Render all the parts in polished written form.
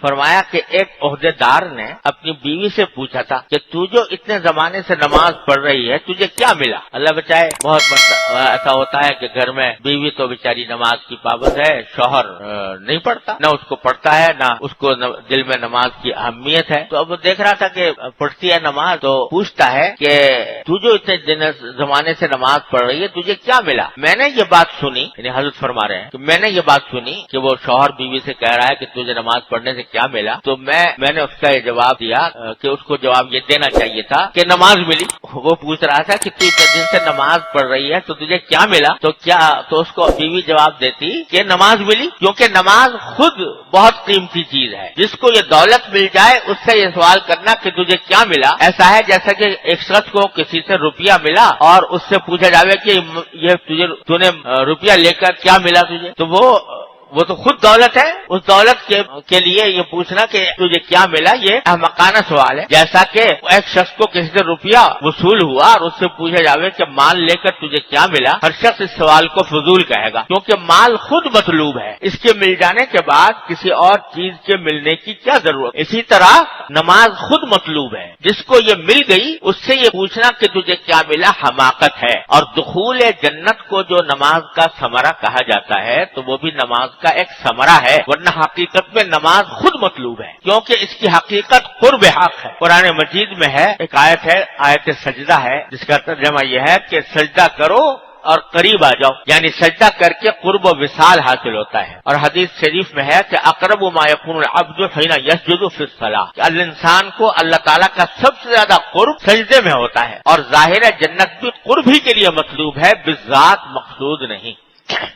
فرمایا کہ ایک عہدیدار نے اپنی بیوی سے پوچھا تھا کہ تو جو اتنے زمانے سے نماز پڑھ رہی ہے تجھے کیا ملا؟ اللہ بچائے، بہت ایسا ہوتا ہے کہ گھر میں بیوی تو بیچاری نماز کی پابند ہے، شوہر نہیں پڑھتا، نہ اس کو پڑھتا ہے نہ اس کو دل میں نماز کی اہمیت ہے۔ تو اب وہ دیکھ رہا تھا کہ پڑھتی ہے نماز، تو پوچھتا ہے کہ تو جو اتنے زمانے سے نماز پڑھ رہی ہے تجھے کیا ملا؟ میں نے یہ بات سنی، یعنی حضرت فرما رہے ہیں کہ میں نے یہ بات سنی کہ وہ شوہر بیوی سے کہہ رہا ہے کہ تجھے نماز پڑھنے سے کیا ملا، تو میں نے اس کا یہ جواب دیا کہ اس کو جواب یہ دینا چاہیے تھا کہ نماز ملی۔ وہ پوچھ رہا تھا کہ تو اتنے دن سے نماز پڑھ رہی ہے تو تجھے کیا ملا، تو اس کو بیوی جواب دیتی کہ نماز ملی، کیونکہ نماز خود بہت قیمتی چیز ہے۔ جس کو یہ دولت مل جائے اس سے یہ سوال کرنا کہ تجھے کیا ملا، ایسا ہے جیسا کہ ایک شخص کو کسی سے روپیہ ملا اور اس سے پوچھا جاوے کہ یہ تو نے روپیہ لے کر کیا ملا تجھے، تو وہ تو خود دولت ہے، اس دولت کے لیے یہ پوچھنا کہ تجھے کیا ملا یہ احمقانہ سوال ہے۔ جیسا کہ ایک شخص کو کسی سے روپیہ وصول ہوا اور اس سے پوچھا جاوے کہ مال لے کر تجھے کیا ملا، ہر شخص اس سوال کو فضول کہے گا، کیونکہ مال خود مطلوب ہے، اس کے مل جانے کے بعد کسی اور چیز کے ملنے کی کیا ضرورت۔ اسی طرح نماز خود مطلوب ہے، جس کو یہ مل گئی اس سے یہ پوچھنا کہ تجھے کیا ملا حماقت ہے۔ اور دخول جنت کو جو نماز کا ثمرہ کہا جاتا ہے تو وہ بھی نماز کا ایک ثمرہ ہے، ورنہ حقیقت میں نماز خود مطلوب ہے، کیونکہ اس کی حقیقت قرب حق ہے۔ قرآن مجید میں ہے ایک آیت ہے، آیت سجدہ ہے، جس کا ترجمہ یہ ہے کہ سجدہ کرو اور قریب آ جاؤ، یعنی سجدہ کر کے قرب و وصال حاصل ہوتا ہے۔ اور حدیث شریف میں ہے کہ اقرب ما یکون العبد حین یسجد فی الصلاۃ، کہ انسان کو اللہ تعالیٰ کا سب سے زیادہ قرب سجدے میں ہوتا ہے، اور ظاہر ہے جنت بھی قرب ہی کے لیے مطلوب ہے، بالذات مقصود نہیں۔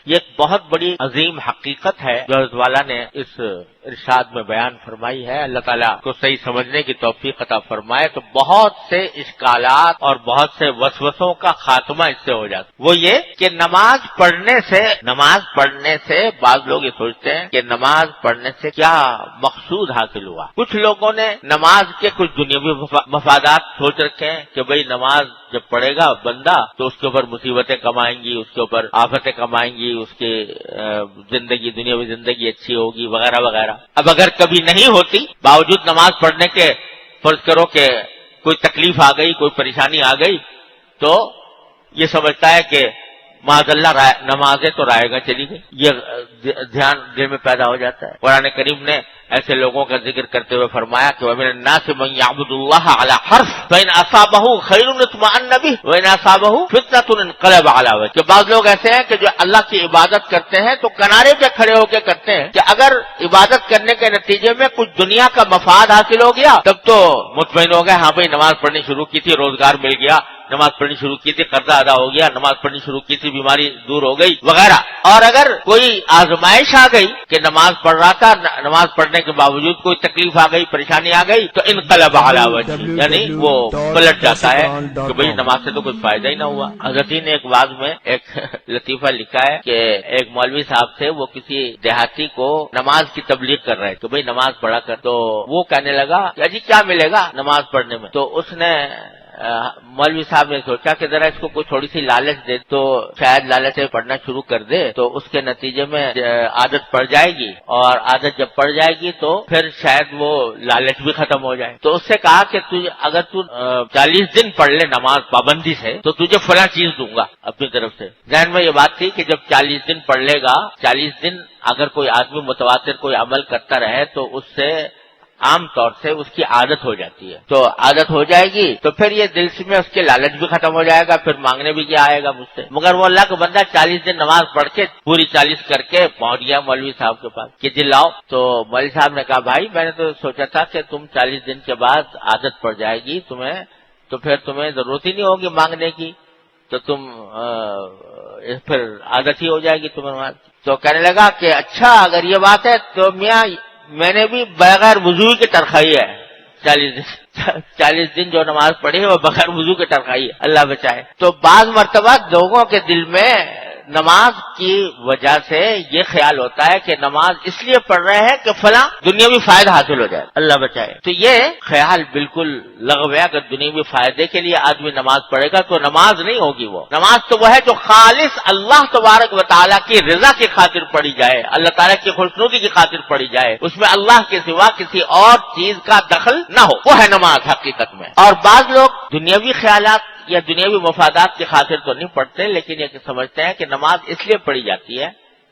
یہ ایک بہت بڑی عظیم حقیقت ہے جو حضرت والا نے اس ارشاد میں بیان فرمائی ہے۔ اللہ تعالیٰ کو صحیح سمجھنے کی توفیق عطا فرمائے تو بہت سے اشکالات اور بہت سے وسوسوں کا خاتمہ اس سے ہو جاتا ہے۔ وہ یہ کہ نماز پڑھنے سے بعض لوگ یہ سوچتے ہیں کہ نماز پڑھنے سے کیا مقصود حاصل ہوا۔ کچھ لوگوں نے نماز کے کچھ دنیاوی مفادات سوچ رکھے ہیں کہ بھئی نماز جب پڑھے گا بندہ تو اس کے اوپر مصیبتیں کم آئیں گی، اس کے اوپر آفتیں کم آئیں گی، اس کی دنیاوی زندگی اچھی ہوگی وغیرہ وغیرہ۔ اب اگر کبھی نہیں ہوتی، باوجود نماز پڑھنے کے فرض کرو کہ کوئی تکلیف آ گئی، کوئی پریشانی آ گئی، تو یہ سمجھتا ہے کہ معاذ اللہ نمازیں تو رائے گا چلی گئی، یہ دھیان دل میں پیدا ہو جاتا ہے۔ قرآن کریم نے ایسے لوگوں کا ذکر کرتے ہوئے فرمایا کہ وَمِنَ النَّاسِ مَن يَعْبُدُ اللَّهَ عَلَى حَرْفٍ فَإِنْ أَصَابَهُ خَيْرٌ اطْمَأَنَّ بِهِ وَإِنْ أَصَابَهُ فِتْنَةٌ انقلب عَلَى وجهه، کہ بعض لوگ ایسے ہیں کہ جو اللہ کی عبادت کرتے ہیں تو کنارے پہ کھڑے ہو کے کرتے ہیں کہ اگر عبادت کرنے کے نتیجے میں کچھ دنیا کا مفاد حاصل ہو گیا تب تو مطمئن ہو گئے، ہاں بھائی نماز پڑھنی شروع کی تھی، روزگار مل گیا، نماز پڑھنی شروع کی تھی، قرضہ ادا ہو گیا، نماز پڑھنی شروع کی تھی، بیماری دور ہو گئی وغیرہ۔ اور اگر کوئی آزمائش آ گئی کہ نماز پڑھ رہا تھا، نماز پڑھنے کے باوجود کوئی تکلیف آ گئی، پریشانی آ گئی، تو انقلب علی وجہہ، یعنی وہ پلٹ جاتا ہے کہ بھئی نماز سے تو کوئی فائدہ ہی نہ ہوا۔ حضرت نے ایک واعظ میں ایک لطیفہ لکھا ہے کہ ایک مولوی صاحب تھے، وہ کسی دیہاتی کو نماز کی تبلیغ کر رہے کہ بھئی نماز پڑھا کر، تو وہ کہنے لگا کہ جی کیا ملے گا نماز پڑھنے میں، تو اس نے مولوی صاحب نے سوچا کہ ذرا اس کو کوئی تھوڑی سی لالچ دے تو شاید لالچ سے پڑھنا شروع کر دے، تو اس کے نتیجے میں عادت پڑ جائے گی، اور عادت جب پڑ جائے گی تو پھر شاید وہ لالچ بھی ختم ہو جائے۔ تو اس سے کہا کہ اگر تو 40 دن پڑھ لے نماز پابندی سے تو تجھے فلاں چیز دوں گا اپنی طرف سے۔ ذہن میں یہ بات تھی کہ جب 40 دن پڑھ لے گا، 40 دن اگر کوئی آدمی متواتر کوئی عمل کرتا رہے تو اس سے عام طور سے اس کی عادت ہو جاتی ہے، تو عادت ہو جائے گی تو پھر یہ دل میں اس کے لالچ بھی ختم ہو جائے گا، پھر مانگنے بھی کیا آئے گا مجھ سے۔ مگر وہ اللہ کا بندہ 40 دن نماز پڑھ کے پوری 40 کر کے پہنچ گیا مولوی صاحب کے پاس کہ جی لاؤ، تو مولوی صاحب نے کہا بھائی میں نے تو سوچا تھا کہ تم 40 دن کے بعد عادت پڑ جائے گی تمہیں، تو پھر تمہیں ضرورت ہی نہیں ہوگی مانگنے کی، تو تم پھر عادت ہی ہو جائے گی تمہیں نماز۔ تو کہنے لگا کہ اچھا اگر یہ بات ہے تو میاں میں نے بھی بغیر وضو کی ترخائی ہے، 40 دن جو نماز پڑھی ہے وہ بغیر وضو کی ترخائی ہے، اللہ بچائے۔ تو بعض مرتبہ لوگوں کے دل میں نماز کی وجہ سے یہ خیال ہوتا ہے کہ نماز اس لیے پڑھ رہے ہیں کہ فلاں دنیاوی فائدہ حاصل ہو جائے، اللہ بچائے. تو یہ خیال بالکل لغو ہے. اگر دنیاوی فائدے کے لیے آدمی نماز پڑھے گا تو نماز نہیں ہوگی. وہ نماز تو وہ ہے جو خالص اللہ تبارک و تعالیٰ کی رضا کی خاطر پڑھی جائے، اللہ تعالیٰ کی خوشنودی کی خاطر پڑھی جائے، اس میں اللہ کے سوا کسی اور چیز کا دخل نہ ہو، وہ ہے نماز حقیقت میں. اور بعض لوگ دنیاوی خیالات یا دنیاوی مفادات کی خاطر تو نہیں پڑھتے، لیکن یہ سمجھتے ہیں کہ نماز اس لیے پڑھی جاتی ہے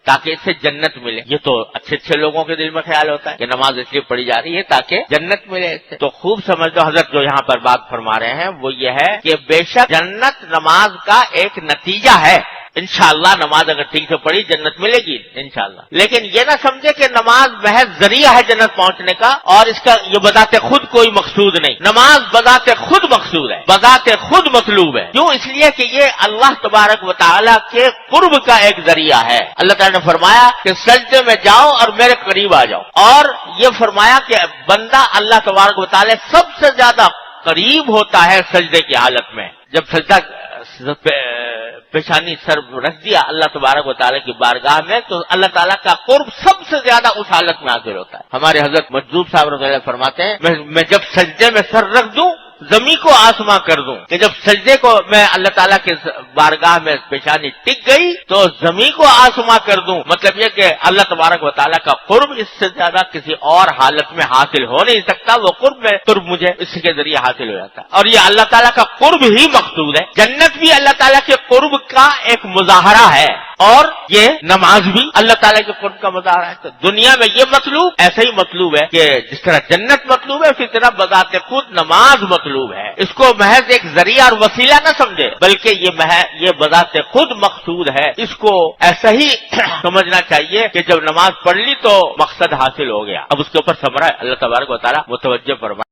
تاکہ اس سے جنت ملے. یہ تو اچھے اچھے لوگوں کے دل میں خیال ہوتا ہے کہ نماز اس لیے پڑھی جا رہی ہے تاکہ جنت ملے اس سے. تو خوب سمجھ لو حضرت جو یہاں پر بات فرما رہے ہیں وہ یہ ہے کہ بے شک جنت نماز کا ایک نتیجہ ہے. انشاءاللہ نماز اگر ٹھیک سے پڑھی جنت ملے گی انشاءاللہ. لیکن یہ نہ سمجھے کہ نماز محض ذریعہ ہے جنت پہنچنے کا اور اس کا یہ بذات خود کوئی مقصود نہیں. نماز بذات خود مقصود ہے، بذات خود مطلوب ہے. کیوں؟ اس لیے کہ یہ اللہ تبارک و تعالیٰ کے قرب کا ایک ذریعہ ہے. اللہ تعالیٰ نے فرمایا کہ سجدے میں جاؤ اور میرے قریب آ جاؤ، اور یہ فرمایا کہ بندہ اللہ تبارک و تعالیٰ سب سے زیادہ قریب ہوتا ہے سجدے کی حالت میں. جب سجدہ پیشانی سر رکھ دیا اللہ تبارک و تعالیٰ کی بارگاہ میں تو اللہ تعالیٰ کا قرب سب سے زیادہ اس حالت میں حاصل ہوتا ہے. ہمارے حضرت مجذوب صاحب رضی اللہ عنہ فرماتے ہیں میں جب سجدے میں سر رکھ دوں زمین کو آسماں کر دوں، کہ جب سجدے کو میں اللہ تعالیٰ کے بارگاہ میں پیشانی ٹک گئی تو زمین کو آسماں کر دوں. مطلب یہ کہ اللہ تبارک و تعالیٰ کا قرب اس سے زیادہ کسی اور حالت میں حاصل ہو نہیں سکتا. وہ قرب مجھے اس کے ذریعے حاصل ہو جاتا ہے. اور یہ اللہ تعالیٰ کا قرب ہی مقصود ہے. جنت بھی اللہ تعالیٰ کے قرب کا ایک مظاہرہ ہے اور یہ نماز بھی اللہ تعالیٰ کے قرب کا مظاہرہ ہے. تو دنیا میں یہ مطلوب ایسا ہی مطلوب ہے کہ جس طرح جنت مطلوب ہے اسی طرح بذات خود نماز مطلوب ہے. اس کو محض ایک ذریعہ اور وسیلہ نہ سمجھے بلکہ یہ بذات خود مقصود ہے. اس کو ایسا ہی سمجھنا چاہیے کہ جب نماز پڑھ لی تو مقصد حاصل ہو گیا. اب اس کے اوپر ثمرہ اللہ تبارک و تعالیٰ متوجہ فرمائے.